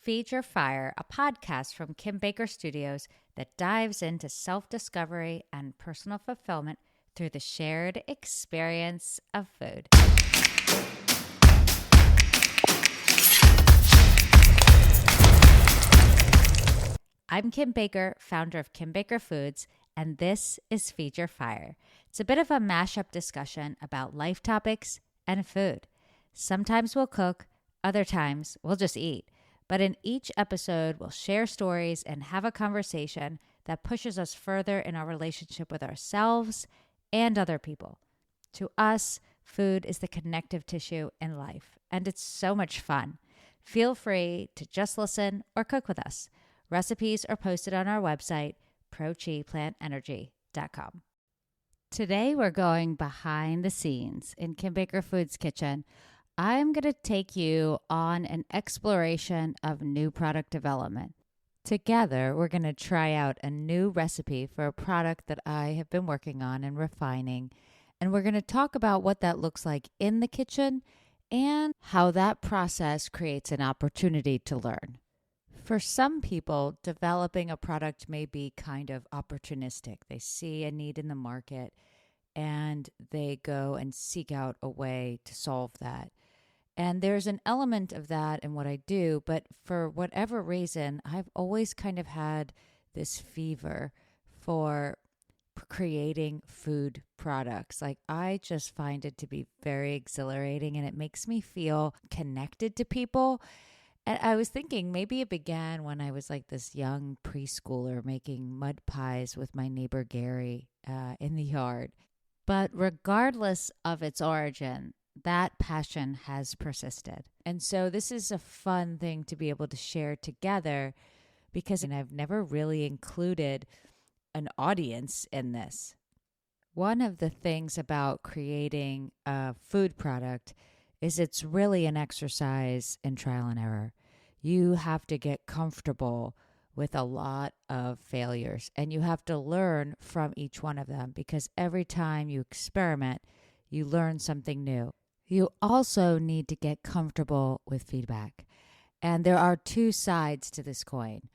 Feed Your Fire, a podcast from Kim Baker Studios that dives into self-discovery and personal fulfillment through the shared experience of food. I'm Kim Baker, founder of Kim Baker Foods, and this is Feed Your Fire. It's a bit of a mashup discussion about life topics and food. Sometimes we'll cook, other times we'll just eat. But in each episode, we'll share stories and have a conversation that pushes us further in our relationship with ourselves and other people. To us, food is the connective tissue in life, and it's so much fun. Feel free to just listen or cook with us. Recipes are posted on our website, prochiplantenergy.com. Today, we're going behind the scenes in Kim Baker Foods' kitchen. I'm going to take you on an exploration of new product development. Together, we're going to try out a new recipe for a product that I have been working on and refining. And we're going to talk about what that looks like in the kitchen and how that process creates an opportunity to learn. For some people, developing a product may be kind of opportunistic. They see a need in the market and they go and seek out a way to solve that. And there's an element of that in what I do, but for whatever reason, I've always kind of had this fever for creating food products. Like, I just find it to be very exhilarating and it makes me feel connected to people. And I was thinking maybe it began when I was like this young preschooler making mud pies with my neighbor Gary in the yard. But regardless of its origin, that passion has persisted. And so this is a fun thing to be able to share together because I've never really included an audience in this. One of the things about creating a food product is it's really an exercise in trial and error. You have to get comfortable with a lot of failures and you have to learn from each one of them because every time you experiment, you learn something new. You also need to get comfortable with feedback. And there are two sides to this coin.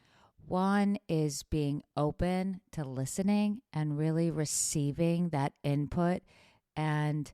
One is being open to listening and really receiving that input and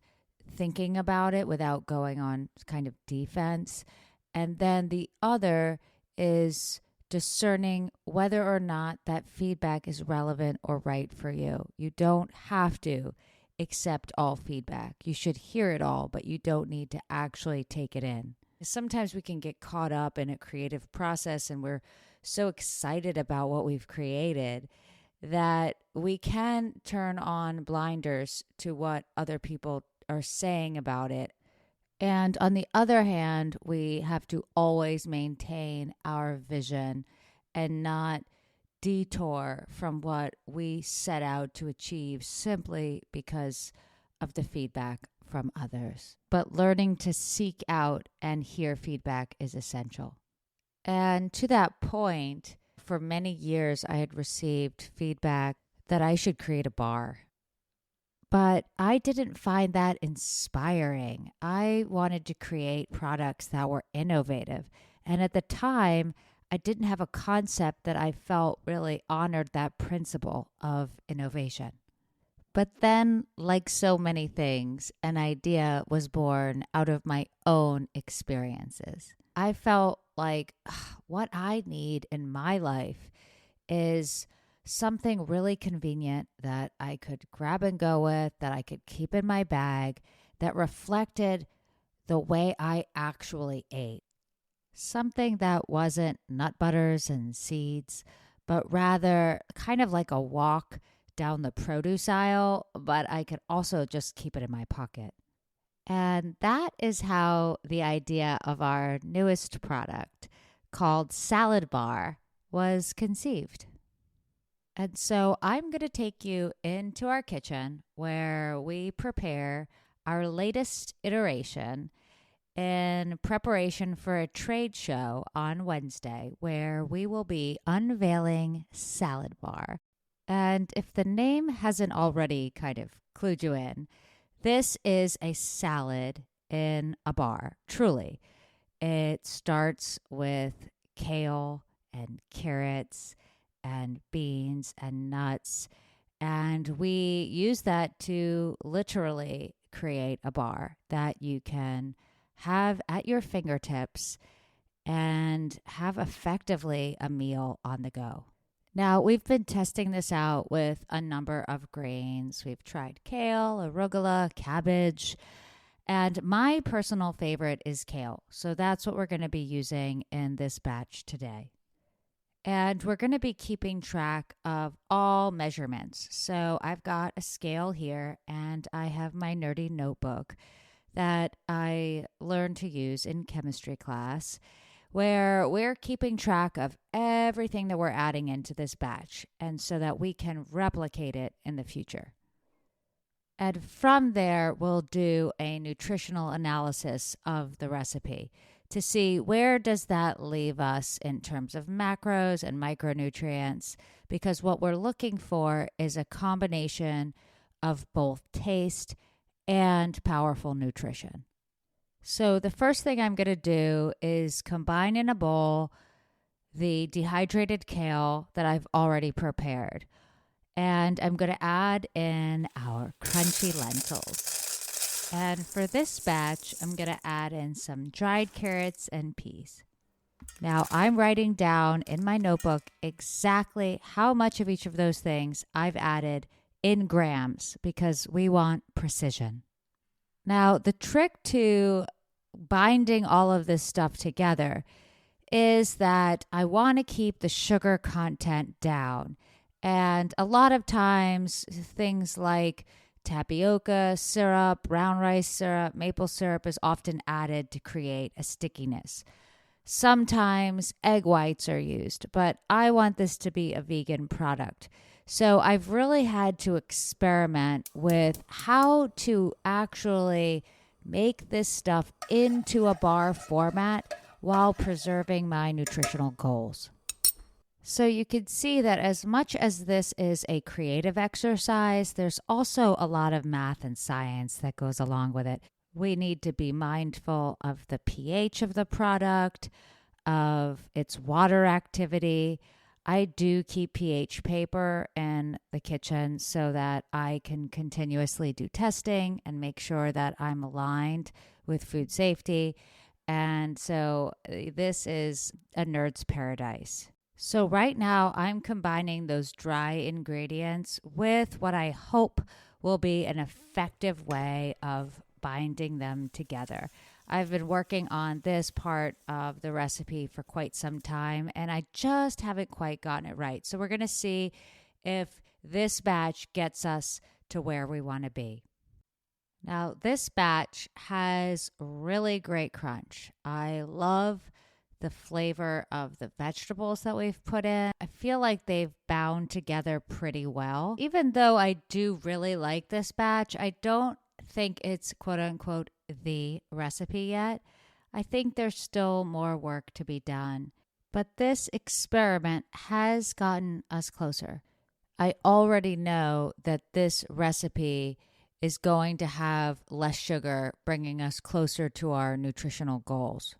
thinking about it without going on kind of defense. And then the other is discerning whether or not that feedback is relevant or right for you. You don't have to accept all feedback. You should hear it all, but you don't need to actually take it in. Sometimes we can get caught up in a creative process and we're so excited about what we've created that we can turn on blinders to what other people are saying about it. And on the other hand, we have to always maintain our vision and not detour from what we set out to achieve simply because of the feedback from others. But learning to seek out and hear feedback is essential. And to that point, for many years, I had received feedback that I should create a bar. But I didn't find that inspiring. I wanted to create products that were innovative. And at the time, I didn't have a concept that I felt really honored that principle of innovation. But then, like so many things, an idea was born out of my own experiences. I felt like what I need in my life is something really convenient that I could grab and go with, that I could keep in my bag, that reflected the way I actually ate. Something that wasn't nut butters and seeds, but rather kind of like a walk down the produce aisle, but I could also just keep it in my pocket. And that is how the idea of our newest product, called Salad Bar, was conceived. And so I'm going to take you into our kitchen where we prepare our latest iteration in preparation for a trade show on Wednesday where we will be unveiling Salad Bar. And if the name hasn't already kind of clued you in, this is a salad in a bar, truly. It starts with kale and carrots and beans and nuts. And we use that to literally create a bar that you can have at your fingertips and have effectively a meal on the go. Now, we've been testing this out with a number of grains. We've tried kale, arugula, cabbage, and my personal favorite is kale. So that's what we're going to be using in this batch today. And we're going to be keeping track of all measurements. So I've got a scale here and I have my nerdy notebook that I learned to use in chemistry class, where we're keeping track of everything that we're adding into this batch, and so that we can replicate it in the future. And from there, we'll do a nutritional analysis of the recipe to see where does that leave us in terms of macros and micronutrients, because what we're looking for is a combination of both taste and powerful nutrition. So the first thing I'm going to do is combine in a bowl the dehydrated kale that I've already prepared. And I'm going to add in our crunchy lentils. And for this batch, I'm going to add in some dried carrots and peas. Now, I'm writing down in my notebook exactly how much of each of those things I've added in grams, because we want precision. Now, the trick to binding all of this stuff together is that I want to keep the sugar content down. And a lot of times, things like tapioca syrup, brown rice syrup, maple syrup is often added to create a stickiness. Sometimes egg whites are used, but I want this to be a vegan product. So I've really had to experiment with how to actually make this stuff into a bar format while preserving my nutritional goals. So you can see that as much as this is a creative exercise, there's also a lot of math and science that goes along with it. We need to be mindful of the pH of the product, of its water activity. I do keep pH paper in the kitchen so that I can continuously do testing and make sure that I'm aligned with food safety. And so this is a nerd's paradise. So right now I'm combining those dry ingredients with what I hope will be an effective way of binding them together. I've been working on this part of the recipe for quite some time, and I just haven't quite gotten it right. So we're going to see if this batch gets us to where we want to be. Now, this batch has really great crunch. I love the flavor of the vegetables that we've put in. I feel like they've bound together pretty well. Even though I do really like this batch, I don't think it's quote unquote the recipe yet. I think there's still more work to be done. But this experiment has gotten us closer. I already know that this recipe is going to have less sugar, bringing us closer to our nutritional goals.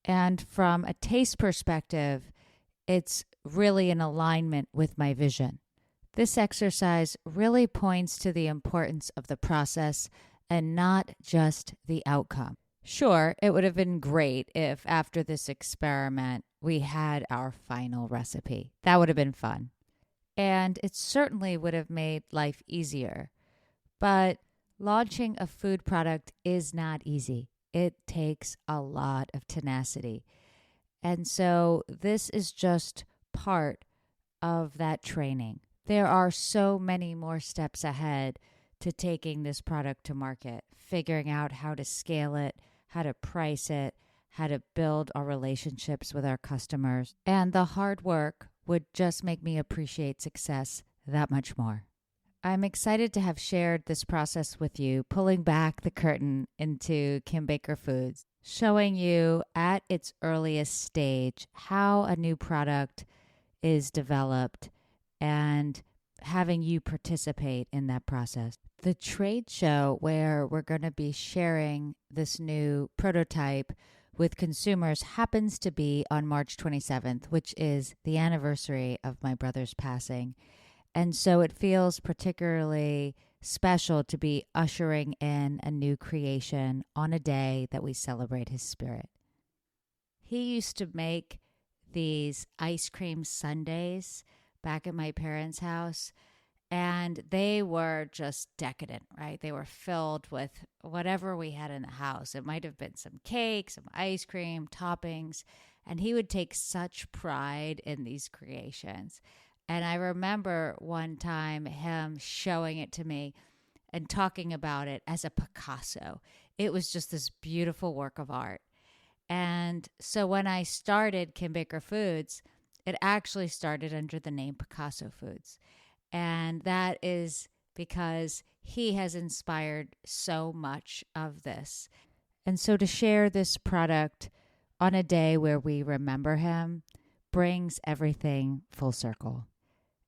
And from a taste perspective, it's really in alignment with my vision. This exercise really points to the importance of the process and not just the outcome. Sure, it would have been great if after this experiment we had our final recipe. That would have been fun. And it certainly would have made life easier. But launching a food product is not easy. It takes a lot of tenacity. And so this is just part of that training. There are so many more steps ahead to taking this product to market, figuring out how to scale it, how to price it, how to build our relationships with our customers. And the hard work would just make me appreciate success that much more. I'm excited to have shared this process with you, pulling back the curtain into Kim Baker Foods, showing you at its earliest stage how a new product is developed and having you participate in that process. The trade show where we're going to be sharing this new prototype with consumers happens to be on March 27th, which is the anniversary of my brother's passing. And so it feels particularly special to be ushering in a new creation on a day that we celebrate his spirit. He used to make these ice cream sundaes back at my parents' house, and they were just decadent, right? They were filled with whatever we had in the house. It might have been some cake, some ice cream, toppings, and he would take such pride in these creations. And I remember one time him showing it to me and talking about it as a Picasso. It was just this beautiful work of art. And so when I started Kim Baker Foods, it actually started under the name Picasso Foods. And that is because he has inspired so much of this. And so to share this product on a day where we remember him brings everything full circle.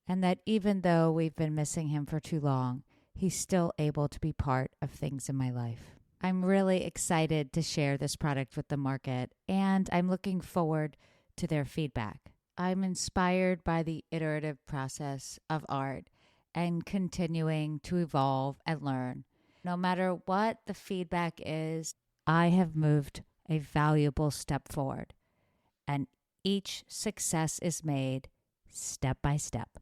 And that even though we've been missing him for too long, he's still able to be part of things in my life. I'm really excited to share this product with the market, and I'm looking forward to their feedback. I'm inspired by the iterative process of art and continuing to evolve and learn. No matter what the feedback is, I have moved a valuable step forward, and each success is made step by step,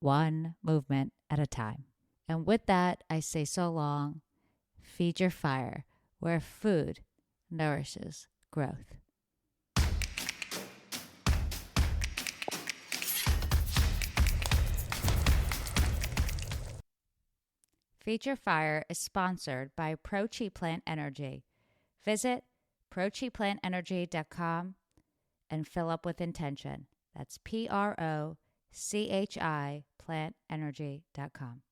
one movement at a time. And with that, I say so long. Feed your fire, where food nourishes growth. Feed Your Fire is sponsored by Pro-Chi Plant Energy. Visit prochiplantenergy.com and fill up with intention. That's PROCHI plantenergy.com.